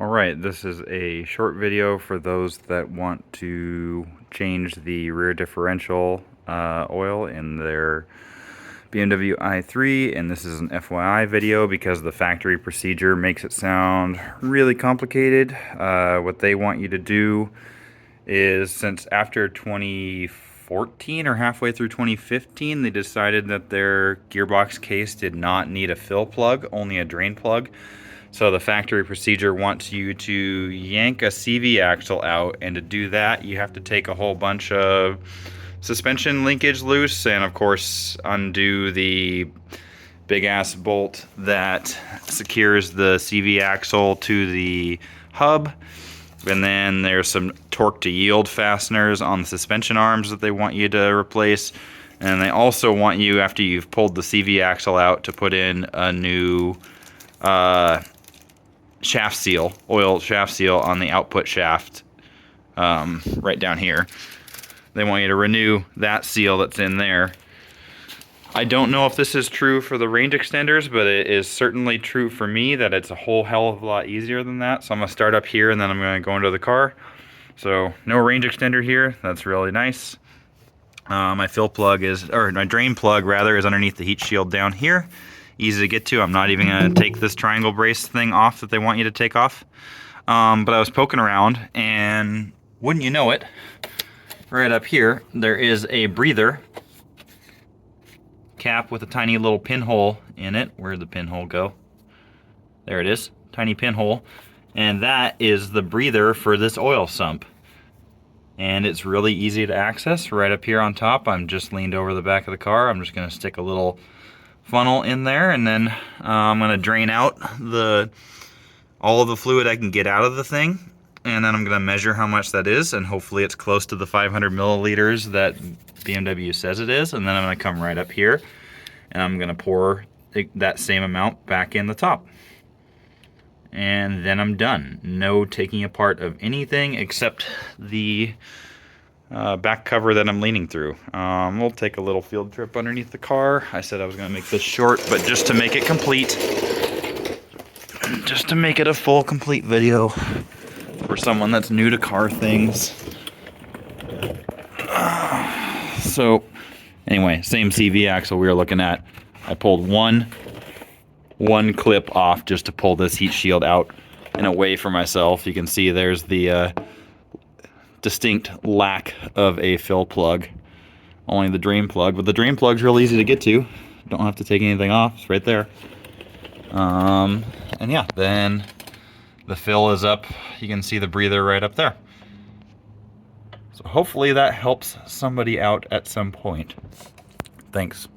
Alright, this is a short video for those that want to change the rear differential oil in their BMW i3, and this is an FYI video because the factory procedure makes it sound really complicated. What they want you to do is, since after 2014 or halfway through 2015, they decided that their gearbox case did not need a fill plug, only a drain plug. So the factory procedure wants you to yank a CV axle out, and to do that you have to take a whole bunch of suspension linkage loose and of course undo the big ass bolt that secures the CV axle to the hub. And then there's some torque to yield fasteners on the suspension arms that they want you to replace. And they also want you, after you've pulled the CV axle out, to put in a new shaft seal, oil shaft seal on the output shaft right down here. They want you to renew that seal that's in there. I don't know if this is true for the range extenders, but it is certainly true for me that it's a whole hell of a lot easier than that. So I'm going to start up here and then I'm going to go into the car. So no range extender here. That's really nice. My fill plug is, or my drain plug rather, is underneath the heat shield down here. Easy to get to. I'm not even going to take this triangle brace thing off that they want you to take off. But I was poking around, and wouldn't you know it, right up here there is a breather cap with a tiny little pinhole in it. Where'd the pinhole go? There it is, tiny pinhole. And that is the breather for this oil sump. And it's really easy to access right up here on top. I'm just leaned over the back of the car. I'm just going to stick a little funnel in there, and then I'm going to drain out all of the fluid I can get out of the thing, and then I'm going to measure how much that is, and hopefully it's close to the 500 milliliters that BMW says it is. And then I'm going to come right up here and I'm going to pour that same amount back in the top, and then I'm done. No taking apart of anything except the back cover that I'm leaning through. We'll take a little field trip underneath the car. I said I was going to make this short, but just to make it complete, just to make it a full complete video for someone that's new to car things. So anyway, same CV axle we were looking at. I pulled one clip off just to pull this heat shield out and away from myself. You can see there's the distinct lack of a fill plug, only the drain plug, but the drain plug's real easy to get to. Don't have to take anything off, it's right there. And yeah, then the fill is up. You can see the breather right up there. So hopefully that helps somebody out at some point. Thanks.